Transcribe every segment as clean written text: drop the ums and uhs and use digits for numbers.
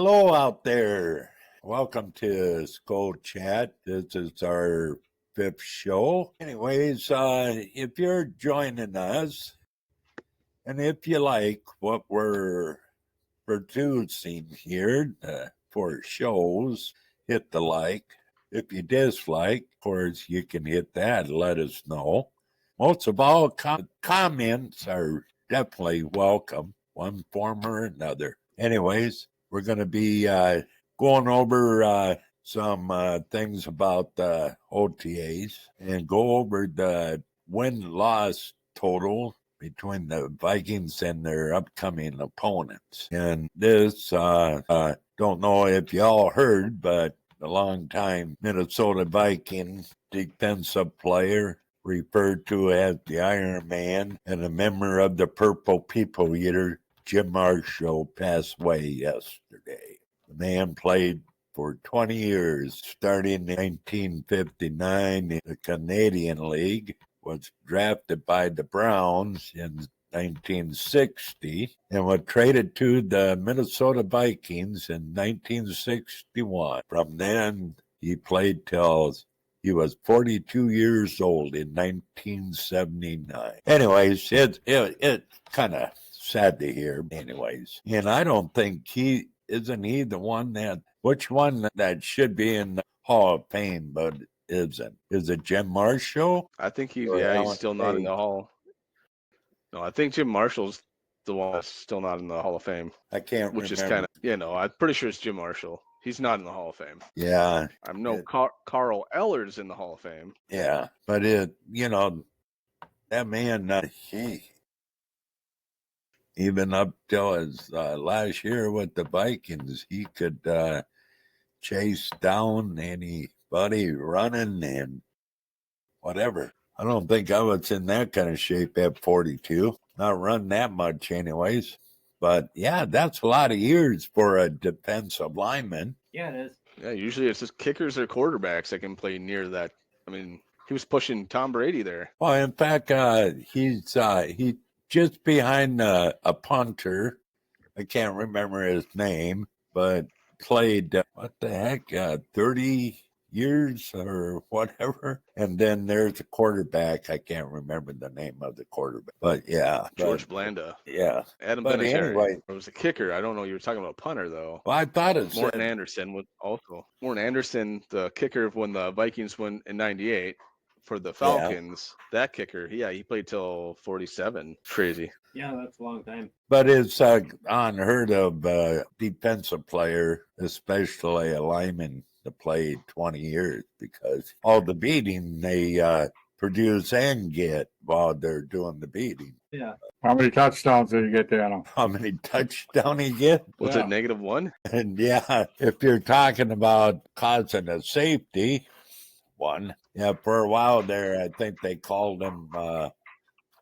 Hello out there. Welcome to Skol Chat. This is our 5th show. Anyways, if you're joining us, and if you like what we're producing here for shows, hit the like. If you dislike, of course, you can hit that and let us know. Most of all, comments are definitely welcome, one form or another. Anyways, we're going to be going over some things about OTAs and go over the win-loss total between the Vikings and their upcoming opponents. And this, don't know if y'all heard, but a long-time Minnesota Viking defensive player referred to as the Iron Man and a member of the Purple People Eater, Jim Marshall, passed away yesterday. The man played for 20 years, starting in 1959 in the Canadian League, was drafted by the Browns in 1960 and was traded to the Minnesota Vikings in 1961. From then, he played till he was 42 years old in 1979. Anyways, it kind of sad to hear. Anyways, and I don't think isn't he the one which one that should be in the Hall of Fame but isn't? Is it Jim Marshall? I think he's still not in the Hall. No, I think Jim Marshall's the one that's still not in the Hall of Fame. I can't remember. Which is kind of, I'm pretty sure it's Jim Marshall. He's not in the Hall of Fame. Yeah. I know Carl Eller's in the Hall of Fame. Yeah, but that man, even up till his last year with the Vikings, he could chase down anybody running and whatever. I don't think I was in that kind of shape at 42. Not run that much anyways. But, yeah, that's a lot of years for a defensive lineman. Yeah, it is. Yeah, usually it's just kickers or quarterbacks that can play near that. I mean, he was pushing Tom Brady there. Well, in fact, he's just behind a punter. I can't remember his name, but played, 30 years or whatever. And then there's a quarterback. I can't remember the name of the quarterback. But, yeah. George Blanda. Yeah. Adam But Vinatieri. anyway. It was a kicker. I don't know. You were talking about punter, though. Well, I thought it Morton Anderson was also. Morton Anderson, the kicker when the Vikings won in 98 for the Falcons. Yeah. That kicker, he played till 47. Crazy. Yeah, that's a long time. But it's unheard of defensive player, especially a lineman, to play 20 years because all the beating they produce and get while they're doing the beating. Yeah. How many touchdowns did you get there? How many touchdowns you get? Was it -1? And yeah, if you're talking about causing a safety, one. Yeah, for a while there, I think they called him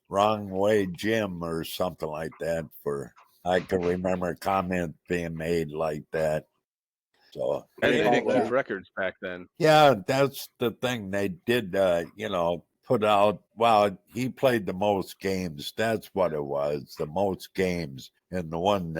Wrong Way Jim or something like that. I can remember comments being made like that. So and they didn't keep records back then. Yeah, that's the thing. They did, put out. Well, he played the most games. That's what it was. The most games, and the ones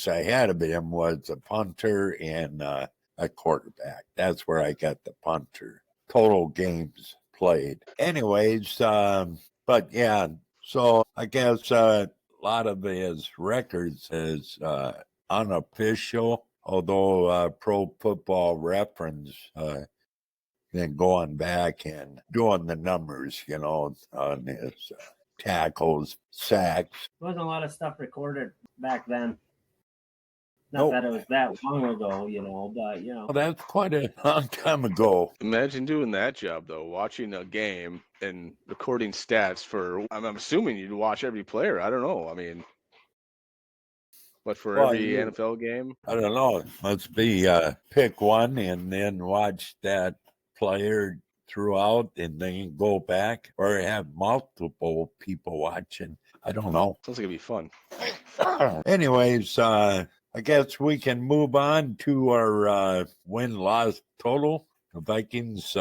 ahead of him was a punter and a quarterback. That's where I got the punter. Total games played. Anyways, but yeah. So I guess a lot of his records is unofficial. Although Pro Football Reference been going back and doing the numbers, on his tackles, sacks. There wasn't a lot of stuff recorded back then. Not that it was that long ago, but, Well, that's quite a long time ago. Imagine doing that job, though, watching a game and recording stats I'm assuming you'd watch every player. I don't know. I mean... But for every NFL game? I don't know. It must be pick one and then watch that player throughout and then go back or have multiple people watching. I don't know. Sounds like it'd be fun. Anyways, I guess we can move on to our win-loss total. The Vikings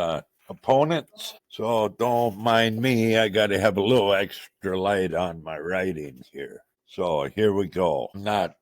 opponents. So don't mind me. I got to have a little extra light on my writing here. So here we go. I'm not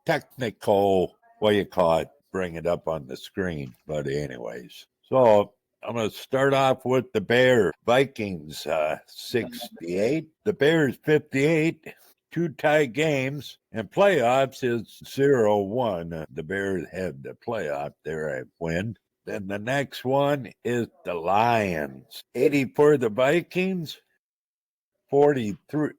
technical, what do you call it, bring it up on the screen. But anyways, so I'm going to start off with the Bears. Vikings, 68. The Bears, 58. 2 tie games, and playoffs is 0-1. The Bears had the playoff there at win. Then the next one is the Lions. 80 for the Vikings, 43.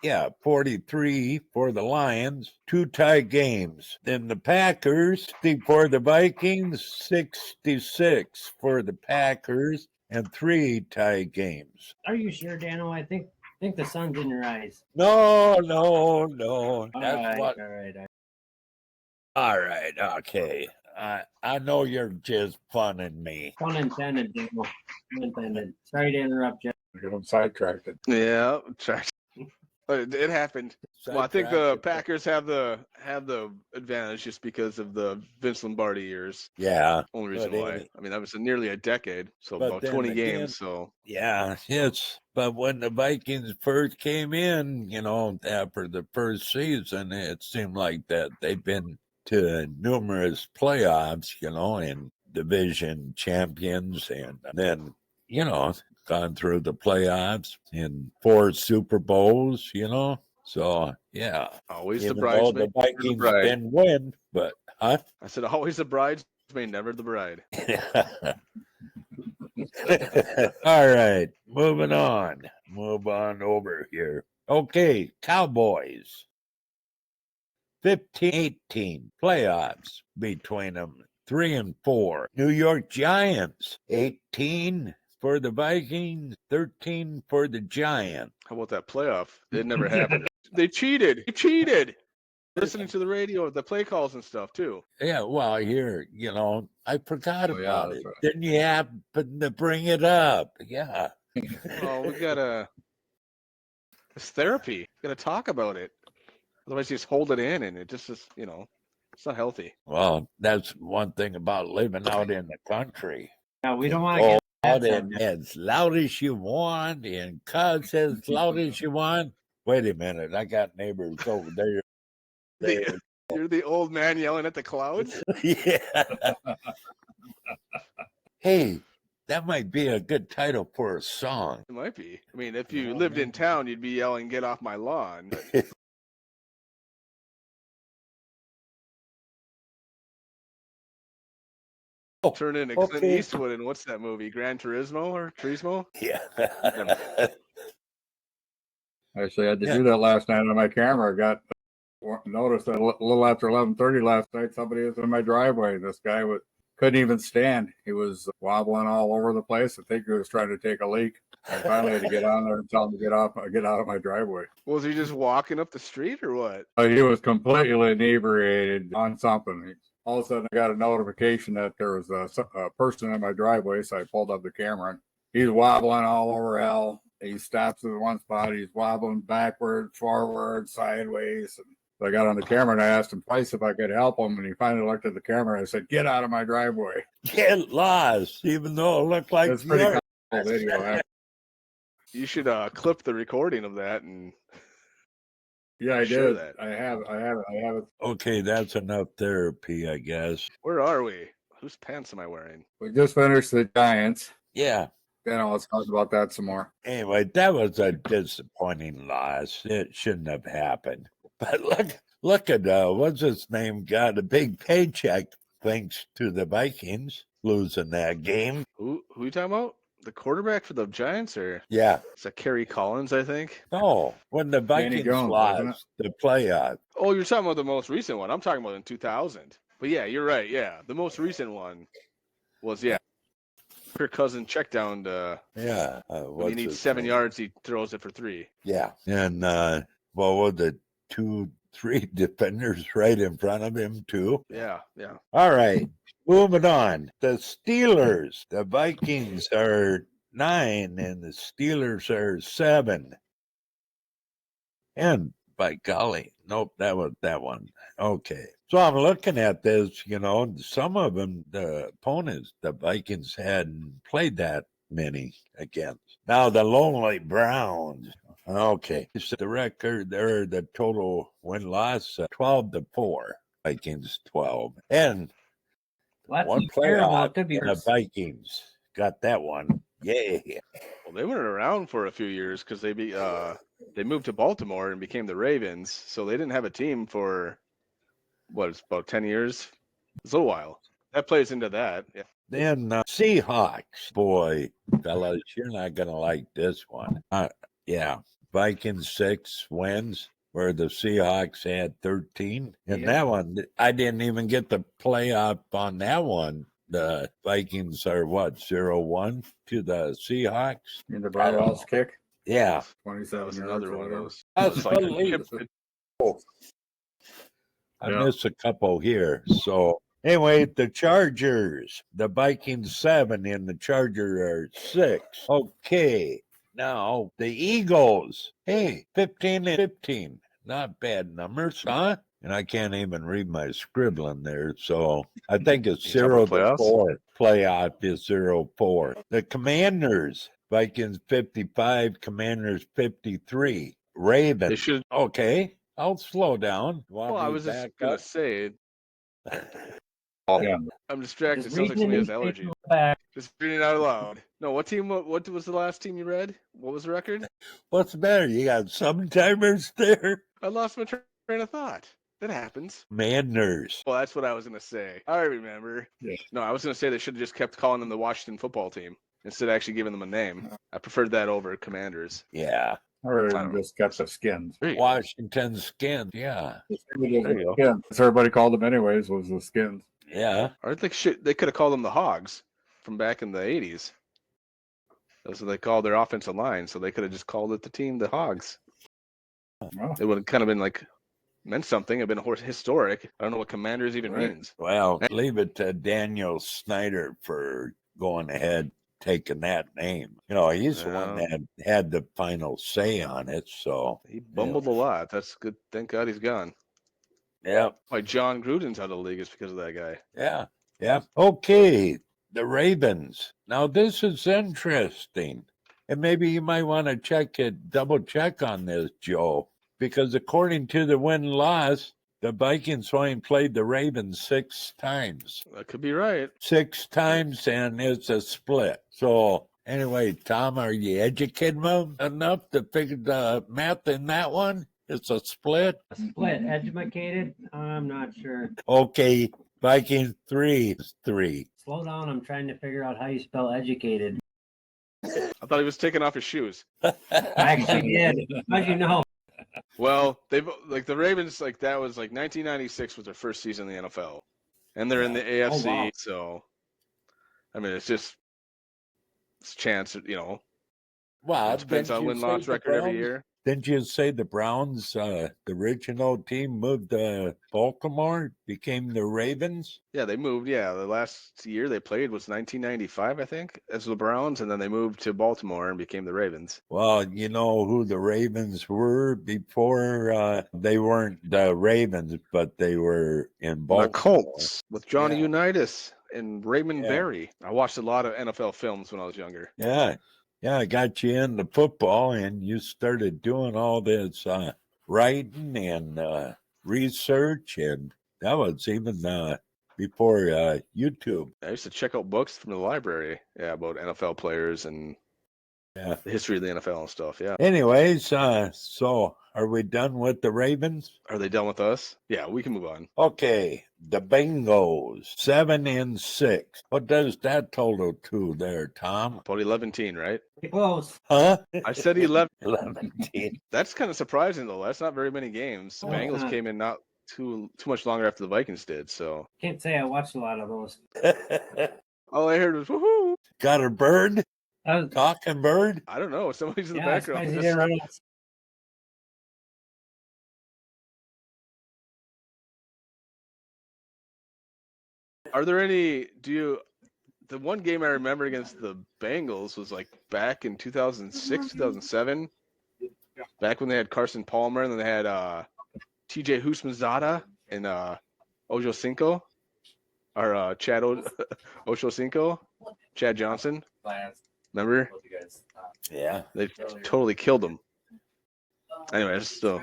Yeah, 43 for the Lions, 2 tie games. Then the Packers, 60 for the Vikings, 66 for the Packers, and 3 tie games. Are you sure, Dano? I think the sun's in your eyes. No. All That's what. right. All right, okay. I know you're just funning me. Pun intended, Dano. Pun intended. Sorry to interrupt you. Get them sidetracked. Yeah, it happened. Well, I think the Packers have the advantage just because of the Vince Lombardi years. Yeah. Only reason but why. I mean, that was nearly a decade, so but about then 20 again- games. So Yeah, yes. But when the Vikings first came in, after the first season, it seemed like that they've been to numerous playoffs, and division champions, and then, gone through the playoffs in 4 Super Bowls, So, yeah. always the Even though the bridesmaid. Vikings bride. didn't win, but, huh? I said always the bridesmaid, never the bride. All right, moving on. Move on over here. Okay, Cowboys. 15-18 playoffs between them. 3-4. New York Giants. 18 for the Vikings. 13 for the Giants. How about that playoff? It never happened. They cheated. They cheated. Listening to the radio, the play calls and stuff too. Yeah, well, here, I forgot Oh, yeah, about that's it. right. Didn't you happen to bring it up? Yeah. Oh, we gotta. It's therapy. We gotta talk about it. Otherwise, you just hold it in, and it just is, it's not healthy. Well, that's one thing about living out in the country. No, we don't want to Go get out that and as loud as you want and cuss as loud as you want. Wait a minute, I got neighbors over there. You're the old man yelling at the clouds. Yeah. Hey, that might be a good title for a song. It might be. I mean, if you lived in town, you'd be yelling, "Get off my lawn!" But turn into Clint Okay. Eastwood in what's that movie? Gran Turismo or Turismo? Yeah. Actually, I had to Yeah. do that last night on my camera. I got noticed that a little after 11:30 last night, somebody was in my driveway. This guy couldn't even stand. He was wobbling all over the place. I think he was trying to take a leak. I finally had to get on there and tell him to get out of my driveway. Was he just walking up the street or what? He was completely inebriated on something. All of a sudden, I got a notification that there was a person in my driveway, so I pulled up the camera. And he's wobbling all over hell. He stops in one spot. He's wobbling backward, forward, sideways. And so I got on the camera and I asked him twice if I could help him. And he finally looked at the camera and I said, "Get out of my driveway." Get lost, even though it looked like It's pretty yours. cool video. You should clip the recording of that and Yeah, I share did. that. I have it. Okay, that's enough therapy, I guess. Where are we? Whose pants am I wearing? We just finished the Giants. Yeah. Let's talk about that some more. Anyway, that was a disappointing loss. It shouldn't have happened. But look at what's his name got a big paycheck thanks to the Vikings losing that game. Who you talking about? The quarterback for the Giants, or Yeah. is that Kerry Collins? I think. No, when the Danny Vikings Jones, wasn't lost the playoff. Oh, you're talking about the most recent one. I'm talking about in 2000. But yeah, you're right. Yeah, the most recent one was Kirk Cousins check down to Yeah. when he needs 7 yards, he throws it for 3. Yeah. And what was it? 2-3 defenders right in front of him too. Yeah. All right. Moving on. The Steelers. The Vikings are 9 and the Steelers are 7. And by golly, nope, that was that one. Okay. So I'm looking at this, some of them, the opponents, the Vikings hadn't played that many against. Now the lonely Browns. Okay. So the record there, the total win-loss, 12-4. Vikings 12. And Well, one that's terrible. playoff It could be and the worse. Vikings got that one. Yay. Well, they weren't around for a few years because they moved to Baltimore and became the Ravens. So they didn't have a team for it's about 10 years. It's a little while. That plays into that. Yeah. Then Seahawks. Boy, fellas, you're not going to like this one. Yeah. Vikings 6 wins, where the Seahawks had 13. And Yeah. that one, I didn't even get the playoff on that one. The Vikings are 0-1 to the Seahawks? In the I don't Burrell's know. kick, Yeah. 27 That was yards another or one of whatever. those. That's It's like unbelievable. I Yeah. missed a couple here. So anyway, the Chargers, the Vikings 7 and the Chargers are 6. Okay. Now the Eagles. Hey, 15-15. Not bad numbers, huh? And I can't even read my scribbling there. So I think it's You talking about 0-4. Playoff is 0-4. The Commanders, Vikings 55, Commanders 53. Ravens. They should. Okay, I'll slow down. Want Well, I me was just back gonna up? say. Yeah. I'm distracted. Just It sounds like reading the somebody has newspaper allergies. back. Just reading it out loud. No, what team? What was the last team you read? What was the record? What's the matter? You got some timers there? I lost my train of thought. That happens. Manners. Well, that's what I was gonna say. I remember. Yeah. No, I was gonna say they should have just kept calling them the Washington football team instead of actually giving them a name. I preferred that over Commanders. Yeah. Or I don't know. just got the skins. There you go. Washington Skins. Yeah. There you go. Yeah. That's what everybody called them anyways, was the skins. Yeah. Or they could have called them the Hogs from back in the 80s. That's what they called their offensive line, so they could have just called it the team, the Hogs. Well, It would have kind of been like meant something. It'd been historic. I don't know what Commanders even Right. means. Well, leave it to Daniel Snyder for going ahead taking that name. You know, he's the one Yeah. that had the final say on it. So He bumbled a lot. That's good. Thank God he's gone. yeah. Why John Gruden's out of the league is because of that guy. Yeah. Yeah. Okay. The Ravens. Now this is interesting. And maybe you might want to double check on this, Joe, because according to the win-loss, the Vikings only played the Ravens 6 times. That could be right. 6 times, and it's a split. So anyway, Tom, are you educated enough to figure the math in that one? It's a split. A split, educated? I'm not sure. Okay, Vikings 3 is 3. Slow down. I'm trying to figure out how you spell educated. I thought he was taking off his shoes. I actually did. How'd you know? Well, they've like the Ravens, like that was like 1996 was their first season in the NFL, and they're in the AFC. wow. So, I mean, it's just it's chance, Well, It depends on win-loss record every year. Didn't you say the Browns, the original team, moved to Baltimore, became the Ravens? Yeah, they moved. Yeah, the last year they played was 1995, I think, as the Browns, and then they moved to Baltimore and became the Ravens. Well, you know who the Ravens were before? They weren't the Ravens, but they were in Baltimore. The Colts with Johnny Yeah. Unitas and Raymond Yeah. Berry. I watched a lot of NFL films when I was younger. Yeah. Yeah, I got you into football, and you started doing all this writing and research, and that was even before YouTube. I used to check out books from the library, about NFL players and Yeah. the history of the NFL and stuff. Yeah. Anyways, so are we done with the Ravens? Are they done with us? Yeah, we can move on. Okay, the Bengals, 7-6. What does that total to there, Tom? About 11-10, right? Close. Huh? I said 11. 11. That's kind of surprising, though. That's not very many games. The Oh, Bengals huh. came in not too much longer after the Vikings did. So Can't say I watched a lot of those. all I heard was woohoo. Got a bird? I was, Talking bird? I don't know. Somebody's in the yeah, I'm background. surprised he didn't run out. Are there any? The one game I remember against the Bengals was like back in 2006, 2007. Back when they had Carson Palmer and then they had TJ Houshmandzadeh and Ojo Cinco, or Chad Ocho Cinco, Chad Johnson. Remember? Yeah. They totally killed them. Anyway, so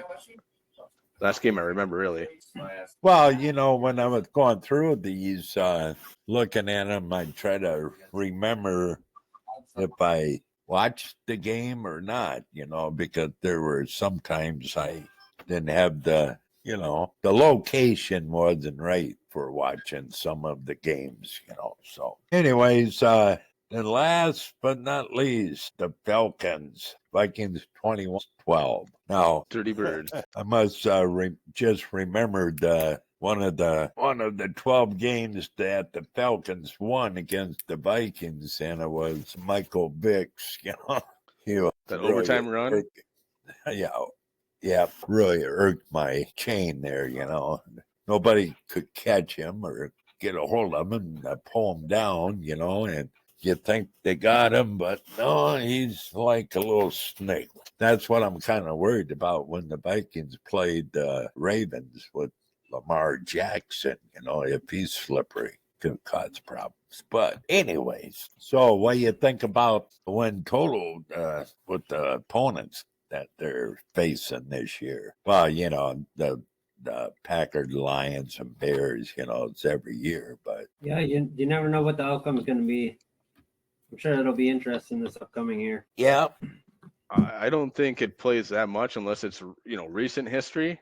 last game I remember really. Well, when I was going through these, looking at them, I try to remember if I watched the game or not, because there were sometimes I didn't have the location wasn't right for watching some of the games, So, anyways, and last but not least, the Falcons, Vikings 21-12. Now, Dirty Birds. I must just remembered one of the 12 games that the Falcons won against the Vikings, and it was Michael Vick's. He was That really overtime run? Yeah, really irked my chain there. Nobody could catch him or get a hold of him and pull him down. And you think they got him, but no, he's like a little snake. That's what I'm kind of worried about when the Vikings played the Ravens with Lamar Jackson. If he's slippery, could cause problems. But anyways, so what do you think about the win total with the opponents that they're facing this year? Well, the Packard, Lions, and Bears, it's every year, but Yeah, you never know what the outcome is going to be. I'm sure it'll be interesting this upcoming year. yeah. I don't think it plays that much unless it's recent history,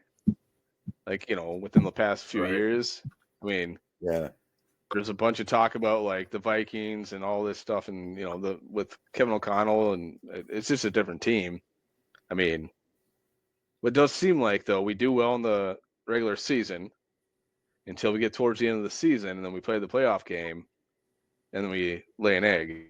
like within the past few years. I mean, Yeah. there's a bunch of talk about like the Vikings and all this stuff, and with Kevin O'Connell, and it's just a different team. I mean, what does seem like though, we do well in the regular season until we get towards the end of the season, and then we play the playoff game, and then we lay an egg.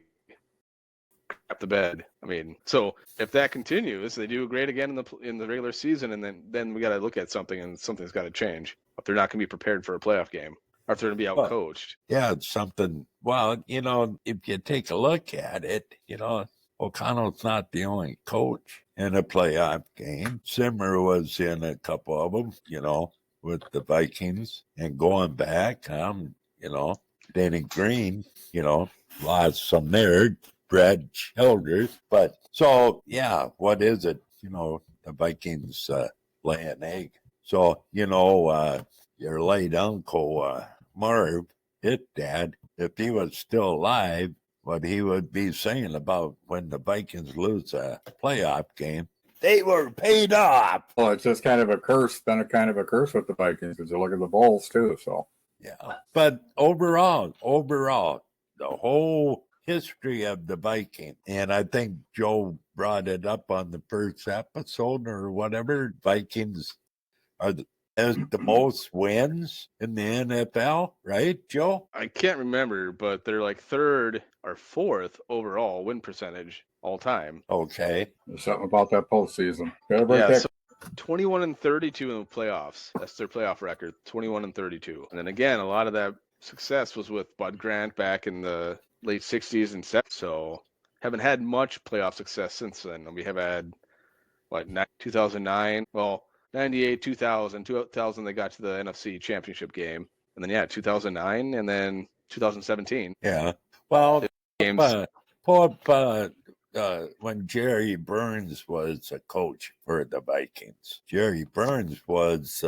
Crap the bed. I mean, so if that continues, they do great again in the regular season, and then we got to look at something, and something's got to change. If they're not going to be prepared for a playoff game, or if they're going to be outcoached. Yeah, it's something. Well, if you take a look at it, O'Connell's not the only coach in a playoff game. Zimmer was in a couple of them, with the Vikings, and going back, Danny Green, lost some there. Brad Childers. But so, yeah, what is it? The Vikings lay an egg. So, your late uncle, Marv, his dad, if he was still alive, what he would be saying about when the Vikings lose a playoff game, they were paid off. Well, it's just kind of a curse, been a kind of a curse with the Vikings because you look at the Bulls too. So, yeah. But overall, the whole history of the Viking, and I think Joe brought it up on the first episode or whatever. Vikings are the most wins in the NFL, right, Joe? I can't remember, but they're like third or fourth overall win percentage all time. Okay. There's something about that postseason. Yeah, so 21-32 in the playoffs. That's their playoff record, 21-32. And then again, a lot of that success was with Bud Grant back in the late 60s and 70s. So haven't had much playoff success since then. And we have had, 2009? Well, 98, 2000. 2000, they got to the NFC Championship game. And then, 2009 and then 2017. Yeah. Well, games. When Jerry Burns was a coach for the Vikings, Jerry Burns was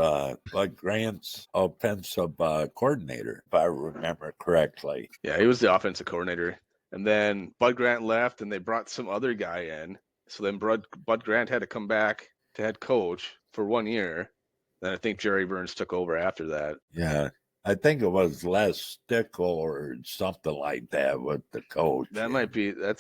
Bud Grant's offensive coordinator, if I remember correctly. Yeah, he was the offensive coordinator. And then Bud Grant left, and they brought some other guy in. So then Bud Grant had to come back to head coach for 1 year. Then I think Jerry Burns took over after that. Yeah. I think it was Les Stickle or something like that with the coach. That might be, that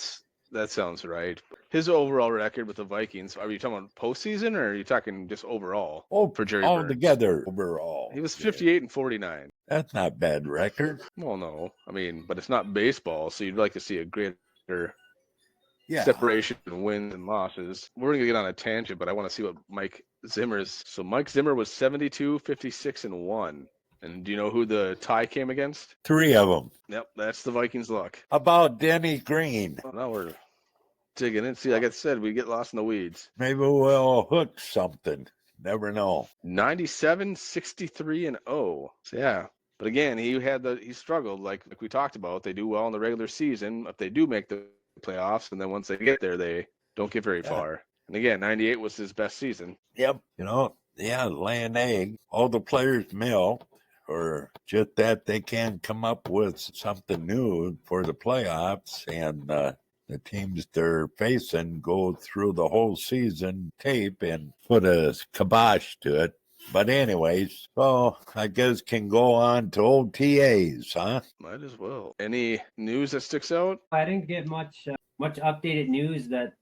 sounds right. His overall record with the Vikings, are you talking about postseason or are you talking just overall for Jerry Burns? Altogether, overall. He was 58-49. That's not a bad record. Well, no. I mean, but it's not baseball, so you'd like to see a greater separation in wins and losses. We're going to get on a tangent, but I want to see what Mike Zimmer's. So Mike Zimmer was 72-56-1. And do you know who the tie came against? 3 of them. Yep, that's the Vikings' luck. How about Denny Green? Well, now we're digging in. See, like I said, we get lost in the weeds. Maybe we'll hook something. Never know. 97-63-0. So yeah. But again, he struggled like we talked about. They do well in the regular season. If they do make the playoffs, and then once they get there, they don't get very far. And again, 98 was his best season. Yep. Lay an egg. All the players mill, or just that they can come up with something new for the playoffs, and the teams they're facing go through the whole season tape and put a kibosh to it. But anyways, so I guess can go on to OTAs, huh? Might as well. Any news that sticks out? I didn't get much updated news that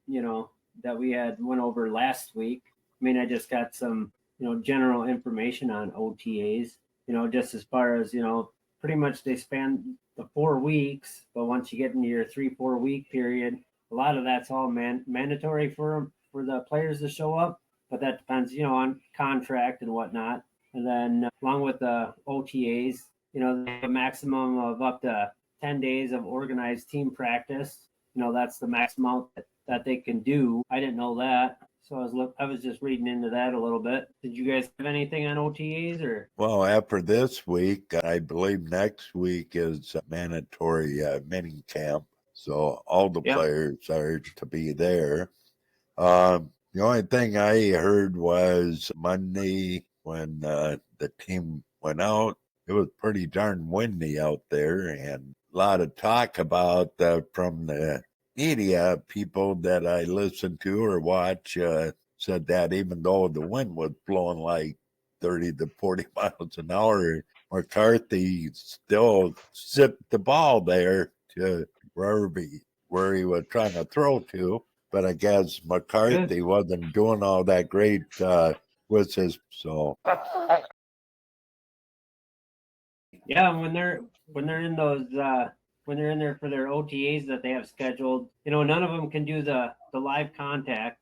that we had went over last week. I mean, I just got some general information on OTAs. Just as far as pretty much they span the 4 weeks, but once you get into your 3-4 week period, a lot of that's all mandatory for the players to show up. But that depends, on contract and whatnot. And then along with the OTAs, they have a maximum of up to 10 days of organized team practice. That's the maximum that they can do. I didn't know that. So I was just reading into that a little bit. Did you guys have anything on OTAs or? Well, after this week, I believe next week is a mandatory mini camp. So all the players are to be there. The only thing I heard was Monday when the team went out, it was pretty darn windy out there, and a lot of talk about from the media people that I listen to or watch said that even though the wind was blowing like 30 to 40 miles an hour, McCarthy still zipped the ball there to where he was trying to throw to. But I guess McCarthy wasn't doing all that great with his, so. Yeah, when they're in those when they're in there for their OTAs that they have scheduled, none of them can do the live contact.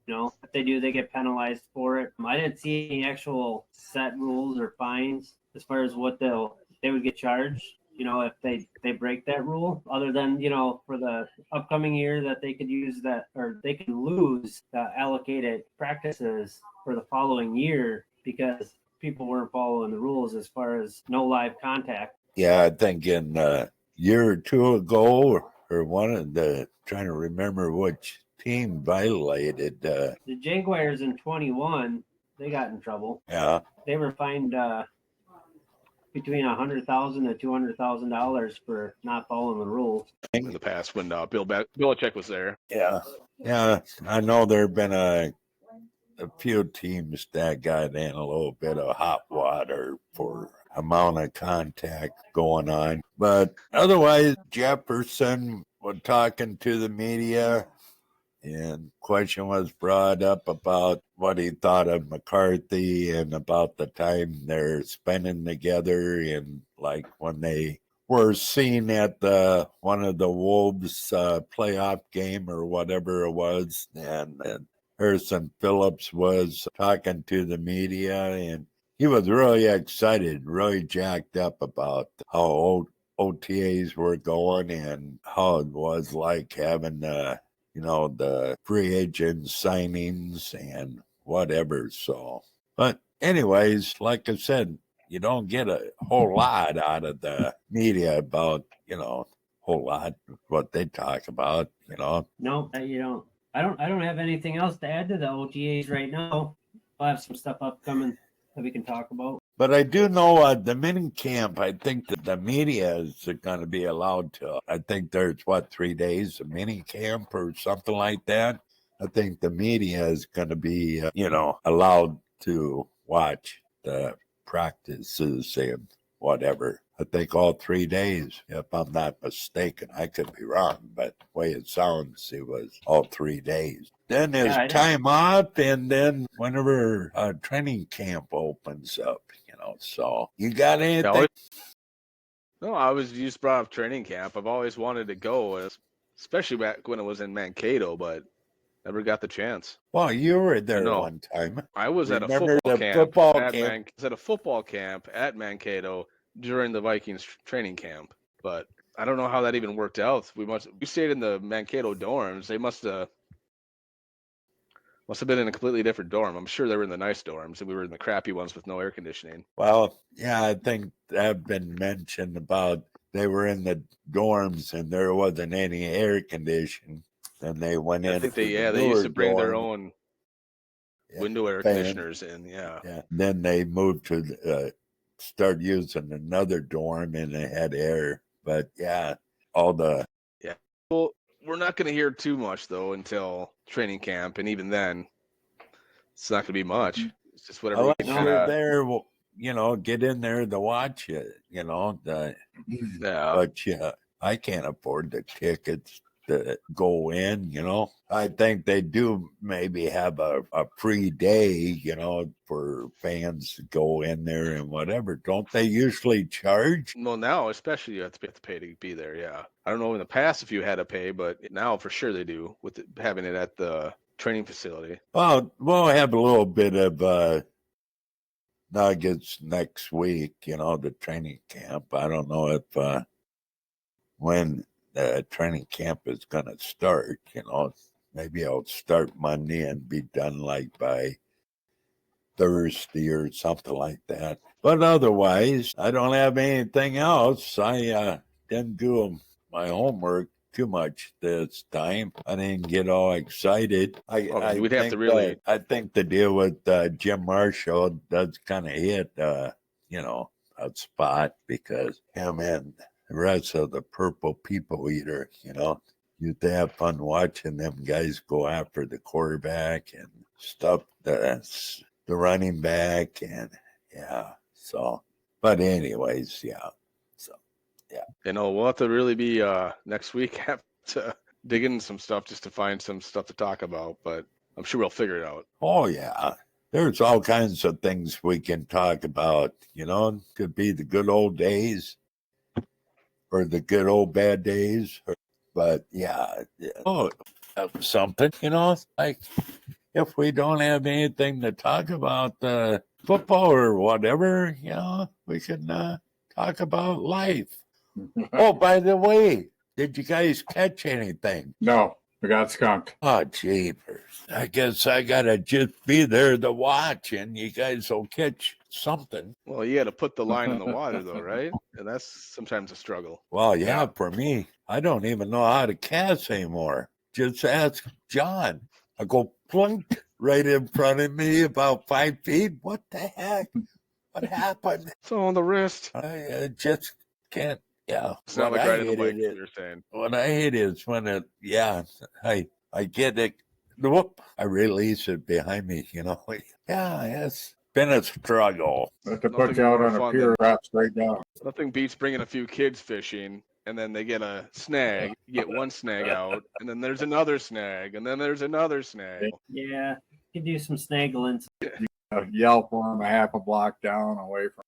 If they do, they get penalized for it. I didn't see any actual set rules or fines as far as what they would get charged. If they break that rule, other than for the upcoming year that they could use that, or they can lose the allocated practices for the following year because people weren't following the rules as far as no live contact. Yeah, I think in a year or two ago, or one of the, trying to remember which team violated. The Jaguars in 21, they got in trouble. Yeah. They were fined between $100,000 to $200,000 for not following the rules. In the past, when Bill Belichick was there. Yeah. I know there have been a few teams that got in a little bit of hot water for amount of contact going on. But otherwise, Jefferson was talking to the media, and question was brought up about what he thought of McCarthy and about the time they're spending together, and like when they were seen at one of the Wolves playoff game or whatever it was, and Harrison Phillips was talking to the media, and he was really excited, really jacked up about how OTAs were going and how it was like having the free agent signings and whatever. So, but anyways, like I said, you don't get a whole lot out of the media about, whole lot what they talk about, No, you don't. I don't have anything else to add to the OTAs right now. I'll have some stuff upcoming that we can talk about. But I do know the mini camp, I think that the media is going to be allowed to. I think there's, 3 days of mini camp or something like that. I think the media is going to be, allowed to watch the practices and whatever. I think all 3 days, if I'm not mistaken. I could be wrong, but the way it sounds, it was all 3 days. Then there's time off, and then whenever training camp opens up, so you got anything? No, you just brought up training camp. I've always wanted to go, especially back when it was in Mankato, but never got the chance. Well, you were there one time. I was at a football camp at Mankato during the Vikings training camp, but I don't know how that even worked out. We stayed in the Mankato dorms. They must have been in a completely different dorm. I'm sure they were in the nice dorms, and we were in the crappy ones with no air conditioning. Well, yeah, I think that been mentioned about they were in the dorms and there wasn't any air conditioning. and they went in. I think they the they used to newer bring their dorm. own Yeah, window air fan. conditioners in. Yeah. Yeah. Then they moved to start using another dorm, and they had air. But yeah, all the Well, we're not going to hear too much though until training camp, and even then, it's not going to be much. It's just whatever we unless can you're kind of. there, get in there to watch it. Yeah. But yeah, I can't afford the tickets to go in. I think they do maybe have a free day, for fans to go in there and whatever. Don't they usually charge? Well, now especially you have to pay to be there. Yeah. I don't know in the past if you had to pay, but now for sure they do with having it at the training facility. Well, we'll have a little bit of nuggets next week, the training camp. I don't know if when the training camp is going to start, maybe I'll start Monday and be done like by Thursday or something like that. But otherwise, I don't have anything else. I didn't do my homework too much this time. I didn't get all excited. We'd have to really. I think the deal with Jim Marshall does kind of hit, a spot because him and the rest of the Purple People Eater, you'd have fun watching them guys go after the quarterback and stuff. The running back and but anyways, We'll have to really be next week have to dig into some stuff just to find some stuff to talk about, but I'm sure we'll figure it out. Oh yeah, there's all kinds of things we can talk about. Could be the good old days or the good old bad days, but something, like if we don't have anything to talk about football or whatever, we can talk about life. Oh, by the way, did you guys catch anything? No, we got skunked. Oh, jeepers. I guess I got to just be there to watch, and you guys will catch something. Well, you got to put the line in the water, though, right? And that's sometimes a struggle. Well, yeah, for me, I don't even know how to cast anymore. Just ask John. I go plunk right in front of me about 5 feet. What the heck? What happened? It's on the wrist. I just can't. Yeah. It's not like riding the bike, you're saying. What I hate is when I get it. Whoop, I release it behind me, Yeah, it's been a struggle. I have to put you out on a pier, wrap straight down. Nothing beats bringing a few kids fishing, and then they get a snag. You get one snag out, and then there's another snag, and then there's another snag. Yeah, you can do some snaggling. Yell for him a half a block down away from.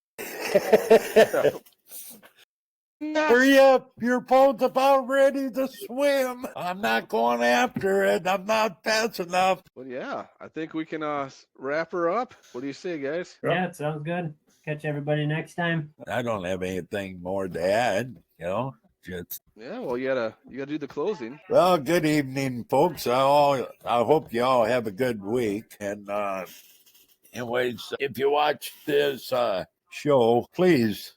Hurry up, you're both about ready to swim. I'm not going after it. I'm not fast enough. Well, yeah, I think we can wrap her up. What do you say, guys? Yeah, it sounds good. Catch everybody next time. I don't have anything more to add, just. Yeah, well, you gotta do the closing. Well, good evening, folks. I hope you all have a good week. And anyways, if you watch this show, please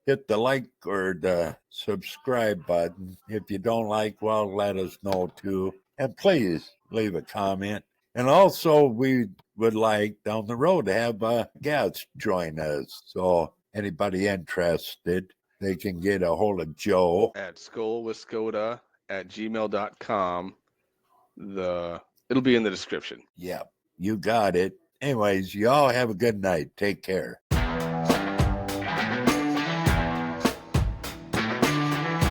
hit the like or the subscribe button. If you don't like, well, let us know too. And please leave a comment. And also, we would like down the road to have guests join us. So anybody interested, they can get a hold of Joe at skolchatwiscota@gmail.com. It'll be in the description. Yeah, you got it. Anyways, y'all have a good night. Take care.